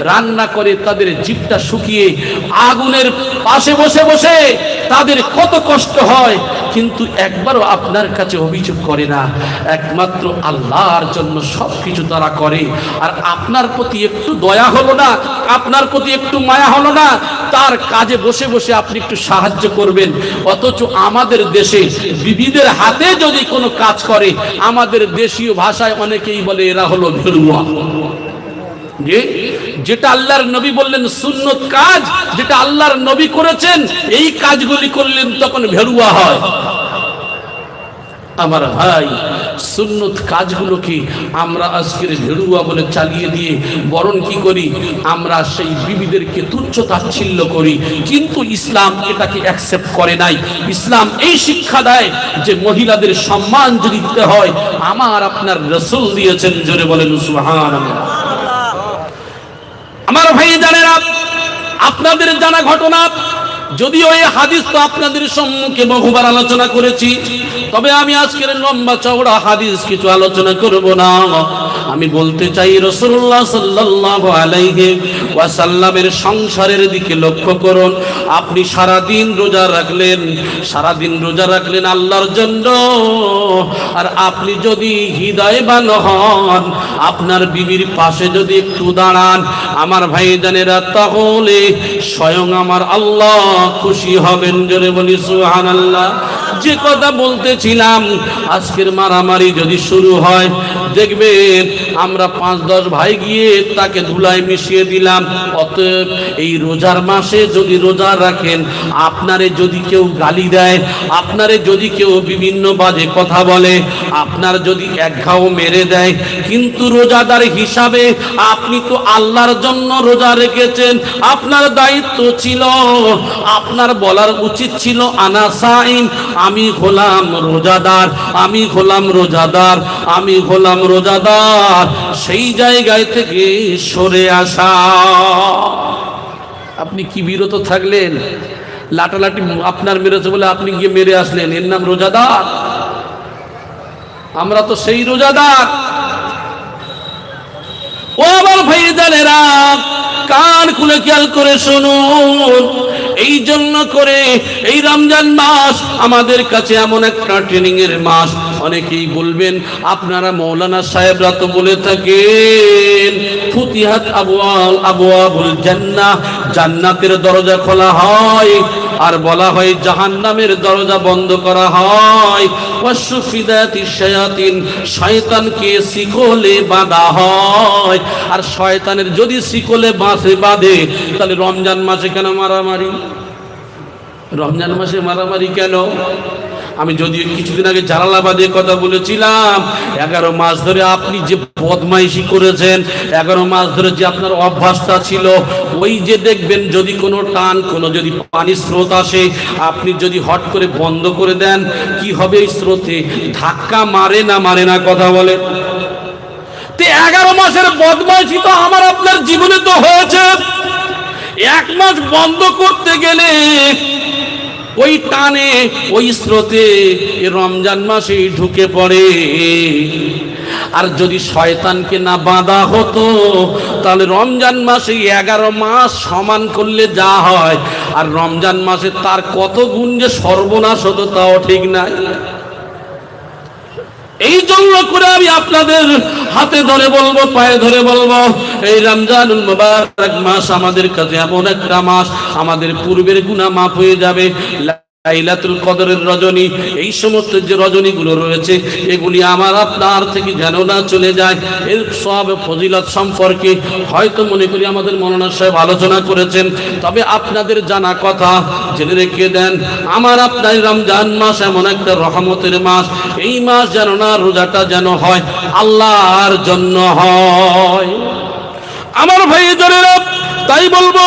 রান্না করে তাদের জিভটা শুকিয়ে আগুনের পাশে বসে বসে তাদের কত কষ্ট হয়, কিন্তু একবারও আপনার কাছে অভিযোগ করে না। একমাত্র আল্লাহর জন্য সবকিছু তারা করে। আর আপনার প্রতি একটু দয়া হলো না, আপনার প্রতি একটু মায়া হলো না, তার কাজে বসে বসে আপনি একটু সাহায্য করবেন। অথচ আমাদের দেশে বিবিদের হাতে যদি কোনো কাজ করে, আমাদের দেশীয় ভাষায় অনেকেই বলে এরা হলো ভেড়ুয়া। যেটা আল্লাহর নবী বললেন সুন্নত কাজ, যেটা আল্লাহর নবী করেছেন, এই কাজগুলি করলেন তখন ভেড়ুয়া হয়। আমার ভাই, সুন্নত কাজগুলোকে আমরা আজকের ভেড়ুয়া বলে চালিয়ে দিয়ে বরং কি করি, আমরা সেই বিবিদেরকে তুচ্ছ তাচ্ছিল্য করি। কিন্তু ইসলাম এটাকে অ্যাকসেপ্ট করে নাই। ইসলাম এই শিক্ষা দেয় যে মহিলাদের সম্মান যদি দিতে হয়, আমার আপনার রাসূল দিয়েছেন। জোরে বলেন সুবহানাল্লাহ। আমার ভাই জানেন, আপনাদের জানা ঘটনা, যদিও এই হাদিস তো আপনাদের সম্মুখে বহুবার আলোচনা করেছি, তবে আমি আজকের লম্বা চওড়া হাদিস কিছু আলোচনা করব না। আমি বলতে চাই রাসূলুল্লাহ সাল্লাল্লাহু আলাইহি ওয়াসাল্লামের সংসারের দিকে লক্ষ্য করুন। আপনি সারাদিন রোজা রাখলেন, সারাদিন রোজা রাখলেন আল্লাহর জন্য, আর আপনি যদি হৃদয়বান হন, আপনার বিবির পাশে যদি একটু দাঁড়ান, আমার ভাইজানেরা, তাহলে স্বয়ং আমার আল্লাহ খুশি হবেন। জোরে বলি সুবহানাল্লাহ। যে কথা বলতেছিলাম, আজকের মারামারি যদি শুরু হয়, দেখবেন আমরা 5-10 ভাই গিয়ে তাকে ধুলায় মিশিয়ে দিলাম। অতএব এই রোজার মাসে যদি রোজা রাখেন, আপনারে যদি কেউ গালি দেয়, আপনারে যদি কেউ বিভিন্ন বাজে কথা বলে, আপনার যদি এক ঘাও মেরে দেয়, কিন্তু রোজাদার হিসাবে আপনি তো আল্লাহর জন্য রোজা রেখেছেন। আপনার দায়িত্ব ছিল, আপনার বলার উচিত ছিল আনা সাইম, আমি হলাম রোজাদার, আমি হলাম রোজাদার, আমি হলাম রোজাদার। সেই জায়গায় থেকে সরে আসা। আপনি কি বিরত থাকলেন? লাটালাটি আপনার মেরেছে বলে আপনি গিয়ে মেরে আসলেন, এর নাম রোজাদার? আমরা তো সেই রোজাদার। ও আমার ভাইজানেরা, কান খুলে খেয়াল করে শুনুন। এই জন্য করে এই রমজান মাস আমাদের কাছে এমন একটা ট্রেনিং এর মাস। অনেকেই বলবেন, আপনারা মৌলানা সাহেবরা তো বলে থাকেন ফুতিহাত আবওয়াবুল জান্নাহ, জান্নাতের দরজা খোলা হয়, আর বলা হয় জাহান্নামের দরজা বন্ধ করা হয়। ওয়াসুফিদাতিশ শায়াতিন, শয়তানকে শিকলে বাঁধা হয়। আর শয়তানের যদি শিকলে বাঁধে, তাহলে রমজান মাসে কেন মারামারি? রমজান মাসে মারামারি কেন? আমি যদিও কিছুদিন আগে জালালাবাদের কথা বলেছিলাম, 11 মাস ধরে আপনি যে বদমাইশি করেছেন, 11 মাস ধরে যে আপনার অভ্যাসটা ছিল, ওই যে দেখবেন যদি কোনো টান, কোনো যদি পানির স্রোত আসে, আপনি যদি হট করে বন্ধ করে দেন, কি হবে? এই স্রোতে ধাক্কা মারে না মারে না? কথা বলে। 11 মাসের বদমাইশি তো আমার আপনার জীবনে তো হয়েছে। 1 মাস বন্ধ করতে গেলে ওই টানে, ওই স্রোতে রমজান মাসে ঢুকে পড়ে। আর যদি শয়তানকে না বাঁধা হতো, তাহলে রমজান মাসে 11 মাস সমান করলে যা হয়, আর রমজান মাসে তার কত গুণ যে সর্বনাশ হতো তাও ঠিক নাই। এই জন্য করে আমি আপনাদের হাতে ধরে বলবো, পায়ে ধরে বলবো, এই রমজানুল মুবারক মাস আমাদের কাছে এমন একটা মাস, আমাদের পূর্বের গুনাহ মাফ হয়ে যাবে। লাইলাতুল কদরের রজনী, এই সমস্ত যে রজনীগুলো রয়েছে, এগুলি আমার আপনার থেকে যেন না চলে যায়। এর সব ফজিলত সম্পর্কে হয়তো মনে করি আমাদের মৌলানা সাহেব আলোচনা করেছেন, তবে আপনাদের জানা কথা জেনে রেখে দেন, আমার আপনার রমজান মাস এমন একটা রহমতের মাস। এই মাস যেন না রোজাটা যেন হয় আল্লাহর জন্য হয়। আমার ভাই জনেরা, তাই বলবো,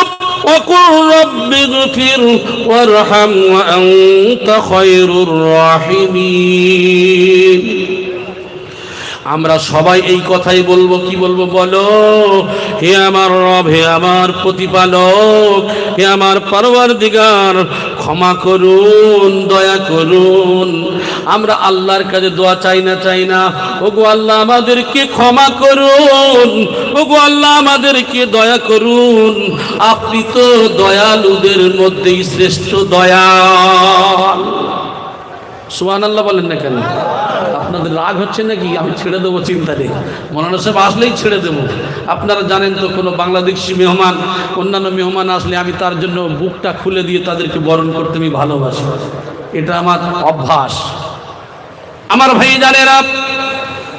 وقل رب اغفر وارحم وأنت خير الراحمين। আমরা সবাই এই কথাই বলবো। কি বলবো বলো? হে আমার রব, হে আমার প্রতিপালক, হে আমার পরওয়ারদিগার, ক্ষমা করুন, দয়া করুন। আমরা আল্লাহর কাছে দোয়া চাই না। ওগো আল্লাহ আমাদেরকে ক্ষমা করুন, ওগো আল্লাহ আমাদেরকে দয়া করুন। আপনি তো দয়ালুদের মধ্যেই শ্রেষ্ঠ দয়াল। সুবহানাল্লাহ বলেন না কেন? আপনাদের রাগ হচ্ছে নাকি? আমি ছেড়ে দেবো, চিন্তা নেই। মৌলানা সাহেব আসলেই ছেড়ে দেবো। আপনারা জানেন তো, কোনো বাংলাদেশি মেহমান, অন্যান্য মেহমান আসলে আমি তার জন্য বুকটা খুলে দিয়ে তাদেরকে বরণ করতে আমি ভালোবাসি। এটা আমার অভ্যাস। আমার ভাই জানেরা,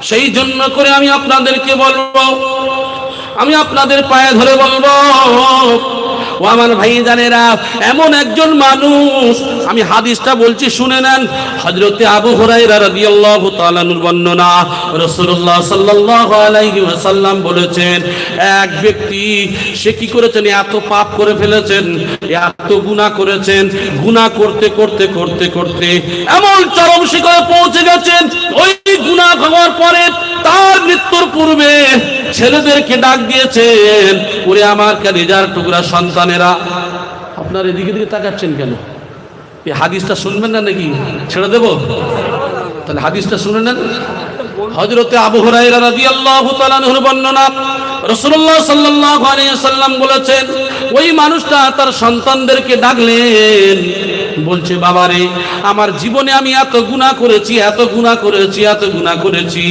সেই জন্য করে আমি আপনাদেরকে বলবো, আমি আপনাদের পায়ে ধরে বলবো, ও আমার ভাই জানেরা, এমন একজন মানুষ, আমি হাদিসটা বলছি শুনে নেন। হযরতে আবু হুরায়রা রাদিয়াল্লাহু তাআলা আনহুর বর্ণনা, রাসূলুল্লাহ সাল্লাল্লাহু আলাইহি ওয়াসাল্লাম বলেছেন, এক ব্যক্তি সে কি করেছেন, এত পাপ করে ফেলেছেন, এত গুনাহ করেছেন, গুনাহ করতে করতে করতে করতে এমন চরম শিখরে পৌঁছে গেছেন। ওই গুনাহ হওয়ার পরে তার মৃত্যুর পূর্বে ছেলেদেরকে ডাক দিয়েছেন, ওরে আমার কলিজার টুকরা সন্তানেরা। আপনার এদিকে দিকে তাকাচ্ছেন কেন? এই হাদিসটা শুনবেন না নাকি? ছেড়ে দেব? তাহলে হাদিসটা শুনে নেন। হযরতে আবু হুরায়রা রাদিয়াল্লাহু তাআলা আনহুর বর্ণনা, রাসূলুল্লাহ সাল্লাল্লাহু আলাইহি ওয়াসাল্লাম বলেছেন, ওই মানুষটা তার সন্তানদেরকে ডাকলেন, বলছে, বাবারে, আমার জীবনে আমি এত গুনাহ করেছি, এত গুনাহ করেছি, এত গুনাহ করেছি,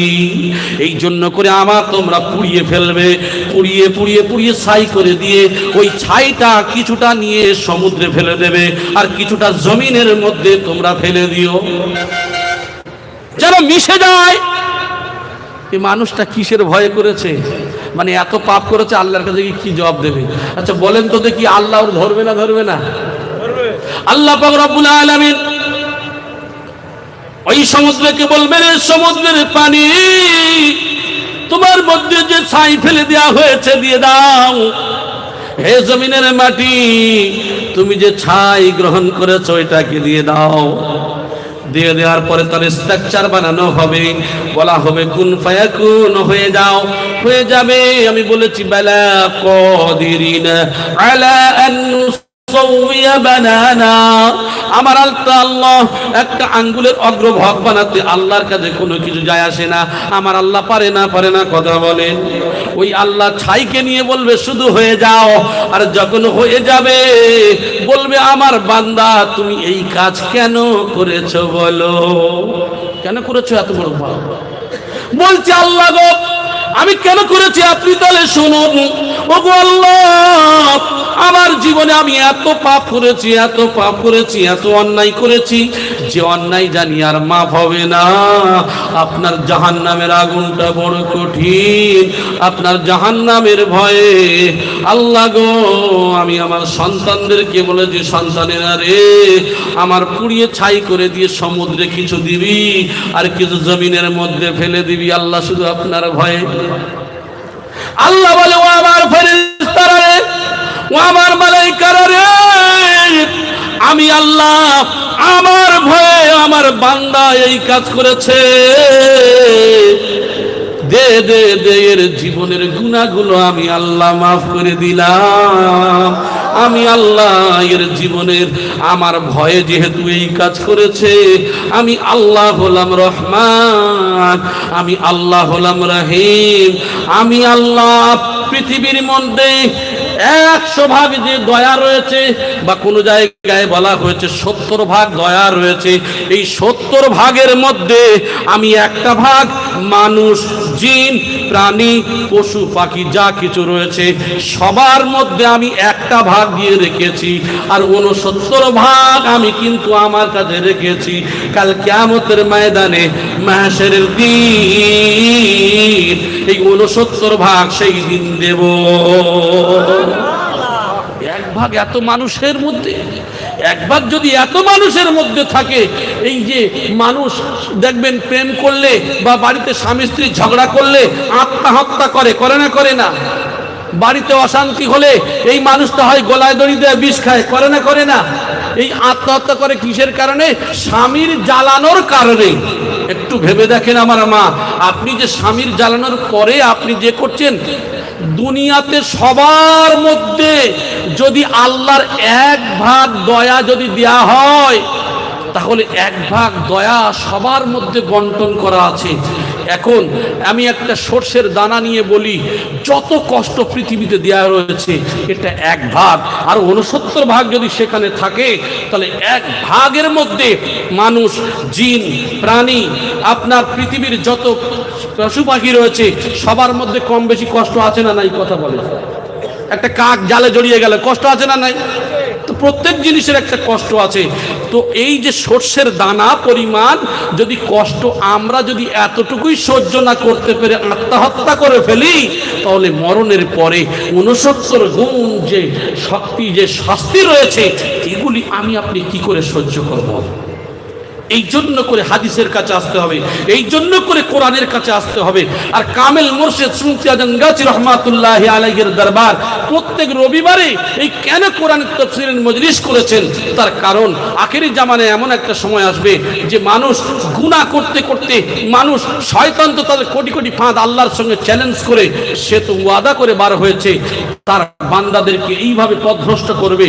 এই জন্য করে আমার তোমরা পুড়িয়ে ফেলবে, পুড়িয়ে পুড়িয়ে পুড়িয়ে ছাই করে দিয়ে ওই ছাইটা কিছুটা নিয়ে সমুদ্রে ফেলে দেবে, আর কিছুটা জমিনের মধ্যে তোমরা ফেলে দিও, যেন মিশে যায়। এই মানুষটা কিসের ভয়ে করেছে? মানে এত পাপ করেছে, আল্লাহর কাছে কি জবাব দেবে? আচ্ছা বলেন তো দেখি, আল্লাহ ওর ধরবে না? ধরবে না? আল্লাহ পাক রব্বুল আলামিন ওই সমুদ্রকে বলবেন, সমুদ্রের পানি, তোমার মধ্যে যে ছাই ফেলে দেওয়া হয়েছে দিয়ে দাও। হে জমিনের মাটি, তুমি যে ছাই গ্রহণ করেছো এটাকে দিয়ে দাও। দিয়ে দেওয়ার পরে তার স্ট্রাকচার বানানো হবে, বলা হবে কুন ফায়াকুন, হয়ে যাও, হয়ে যাবে। আমি বলেছি, বালা কাদিরিন আলা আন বানানা, আমার আল্লাহ একটা আঙ্গুলের অগ্রভাগ বানাতে আল্লাহর কাছে কোনো কিছু যায় আসে না। আমার আল্লাহ পারে না কথা বলেন। ওই আল্লাহ ছাইকে নিয়ে বলবে শুধু হয়ে যাও, আর যখন হয়ে যাবে বলবে, আমার বান্দা তুমি এই কাজ কেন করেছো বলো, কেন করেছো এত বড় পাপ? বলছে, আল্লাহ গো, আমি কেন করেছি আপনি তাহলে শুনুন। ওগো আল্লাহ, আমার জীবনে আমি এত পাপ করেছি, এত পাপ করেছি, এত অন্যায় করেছি, যে অন্যায় জানি আর মাফ হবে না। আপনার জাহান্নামের আগুনটা বড় কঠিন, আপনার জাহান্নামের ভয়ে আল্লাহ গো, আমি আমার সন্তানদেরকে বলেছি, সন্তানেরা রে, আমার পুড়িয়ে ছাই করে দিয়ে সমুদ্রে কিছু দিবি, আর কিছু জমিনের মধ্যে ফেলে দিবি, আল্লাহ শুধু আপনার ভয়ে। আল্লাহ বলে, ও আমার ফেরেশতারা রে, ও আমার মালায়েকারা রে, আমি আল্লাহ আমার ভয়ে আমার বান্দা এই কাজ করেছে, দে দে দে এর জীবনের গুনাহগুলো আমি আল্লাহ মাফ করে দিলাম। আমি আল্লাহ এর জীবনের আমার ভয়ে যেহেতু এই কাজ করেছে, আমি আল্লাহ হলাম রহমান, আমি আল্লাহ হলাম রহিম, আমি আল্লাহ পৃথিবীর মধ্যে 100 ভাগ যে দয়া রয়েছে, বা কোনো জায়গায় বলা হয়েছে 70 ভাগ দয়া রয়েছে, এই 70 ভাগের মধ্যে আমি একটা ভাগ মানুষ, জিন, প্রাণী, পশু পাখি যা কিছু রয়েছে সবার মধ্যে আমি একটা ভাগ দিয়ে রেখেছি, আর 69 ভাগ আমি কিন্তু আমার কাছে রেখেছি। কাল কিয়ামতের ময়দানে, মাহশরের দিন, এই 69 ভাগ সেই দিন দেব। এক ভাগ এত মানুষের মধ্যে, এক ভাগ যদি এত মানুষের মধ্যে থাকে, এই যে মানুষ দেখবেন প্রেম করলে বা বাড়িতে স্বামী স্ত্রী ঝগড়া করলে আত্মহত্যা করে না? করে না? বাড়িতে অশান্তি হলে এই মানুষটা হয় গলায় দড়ি দিয়ে বিষ খায়, করে না? এই আত্মহত্যা করে কিসের কারণে? স্বামীর জ্বালানোর কারণে। একটু ভেবে দেখেন আমার মা, আপনি যে স্বামীর জ্বালানোর পরে আপনি যে করছেন, দুনিয়াতে সবার মধ্যে যদি আল্লাহর এক ভাগ দয়া যদি দেয়া হয়, তাহলে এক ভাগ দয়া সবার মধ্যে বন্টন করা আছে। এখন আমি একটা সর্ষের দানা নিয়ে বলি, যত কষ্ট পৃথিবীতে দেওয়া রয়েছে এটা এক ভাগ, আর 69 ভাগ যদি সেখানে থাকে, তাহলে এক ভাগের মধ্যে মানুষ, জিন, প্রাণী, আপনার পৃথিবীর যত পশু পাখি রয়েছে সবার মধ্যে কম বেশি কষ্ট আছে না নাই? কথা বলে। একটা কাক জালে জড়িয়ে গেলে কষ্ট আছে না নাই? তো প্রত্যেক জিনিসের একটা কষ্ট আছে। তো এই যে সর্ষের দানা পরিমাণ যদি কষ্ট আমরা যদি এতটুকুই সহ্য না করতে পেরে আত্মহত্যা করে ফেলি, তাহলে মরণের পরে 69 গুণ যে শক্তি, যে শাস্তি রয়েছে, এগুলি আমি আপনি কি করে সহ্য করব? এই জন্য করে হাদিসের কাছে আসতে হবে, এই জন্য করে কোরআনের কাছে আসতে হবে। আর কামেল মুর্শিদ সুফি আজম গাজী রহমাতুল্লাহি আলাইহির দরবার প্রত্যেক রবিবারে এই কেন কোরআনের তাফসীরের মজলিস করেছেন, তার কারণ আখেরি জামানায় এমন একটা সময় আসবে যে মানুষ গুনাহ করতে করতে, মানুষ শয়তান তো তাদের কোটি কোটি ফাঁদ আল্লাহর সঙ্গে চ্যালেঞ্জ করে, সে তো ওয়াদা করে বার হয়েছে তার বান্দাদেরকে এইভাবে পথভ্রষ্ট করবে।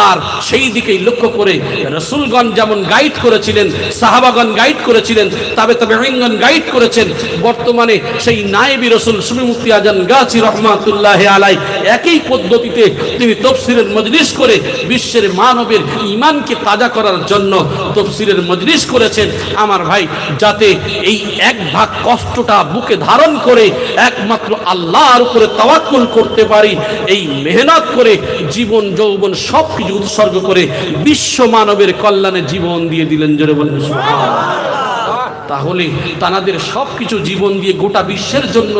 আর সেই দিকেই লক্ষ্য করে রাসূলগণ যেমন গাইড করেছিলেন, সাহাবাগণ গাইড করেছিলেন, তাবেঈনগণ গাইড করেছেন, বর্তমানে সেই নায়েবী রাসূল সুফি মুফতি আজম গাজী রহমাতুল্লাহি আলাইহি একই পদ্ধতিতে তিনি তাফসীরের মজলিস করে বিশ্বের মানবের ঈমানকে তাজা করার জন্য তাফসীরের মজলিস করেছেন। আমার ভাই, যাতে এই এক ভাগ কষ্টটা বুকে ধারণ করে একমাত্র আল্লাহর উপরে তাওয়াক্কুল করতে পারি, এই মেহনত করে জীবন যৌবন সব কিছু উৎসর্গ করে বিশ্ব মানবের কল্যাণে জীবন দিয়ে দিলেন। জোরে বলেন সুবহানাল্লাহ। তাহলে তানাদের সব কিছু জীবন দিয়ে গোটা বিশ্বের জন্য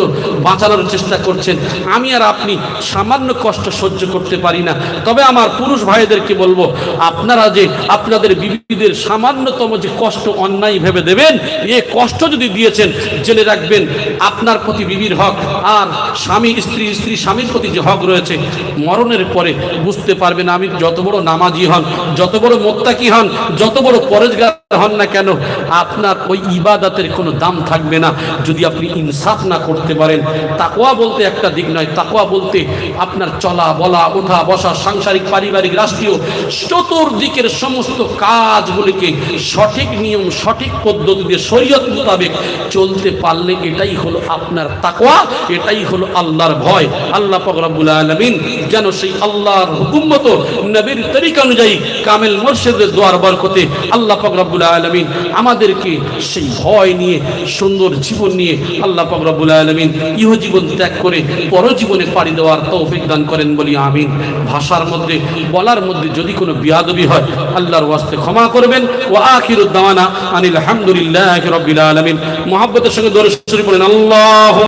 বাঁচানোর চেষ্টা করছেন। আমি আর আপনি সামান্য কষ্ট সহ্য করতে পারি না। তবে আমার পুরুষ ভাইদেরকে বলবো, আপনারা যে আপনাদের বিবিদের সামান্যতম যে কষ্ট অন্যায় ভেবে দেবেন, এ কষ্ট যদি দিয়েছেন, জেনে রাখবেন আপনার প্রতি বিবির হক আর স্বামী স্ত্রী, স্ত্রী স্বামীর প্রতি যে হক রয়েছে, মরণের পরে বুঝতে পারবেন। আমি যত বড় নামাজি হন, যত বড় মুত্তাকি হন, যত বড় পরেজগার হন না কেন, আপনার ওই ইবাদতের কোনো দাম থাকবে না যদি আপনি ইনসাফ না করতে পারেন। তাকওয়া বলতে একটা দিক নয়, তাকওয়া বলতে আপনার চলা বলা, ওঠা বসা, সাংসারিক পারিবারিক রাষ্ট্রীয় চতুর্দিকের সমস্ত কাজগুলিকে সঠিক নিয়ম, সঠিক পদ্ধতিতে শরীয়ত মোতাবেক চলতে পারলে এটাই হলো আপনার তাকওয়া, এটাই হলো আল্লাহর ভয়। আল্লাহ পাক রব্বুল আলামিন যেন সেই আল্লাহর হুকুম মতো নবীর তরিকা অনুযায়ী কামেল মুর্শিদের দোয়ার বরকতে আল্লাহ পাক রব্বুল আলামিন আমাদেরকে সেই ভয় নিয়ে সুন্দর জীবন নিয়ে আল্লাহ পাক রব্বুল আলামিন ইহ জীবন ত্যাগ করে পরজীবনে পাড়ি দেওয়ার তৌফিক দান করেন বলি আমিন। ভাষার মধ্যে বলার মধ্যে যদি কোনো বিয়াদবি হয় আল্লাহর ওয়াস্তে ক্ষমা করবেন। ওয়া আখিরুদ দাওয়ানা আনিল হামদুলিল্লাহি রাব্বিল আলামিন। মুহাব্বতের সঙ্গে দরুদ শরীফ পড়েন। আল্লাহু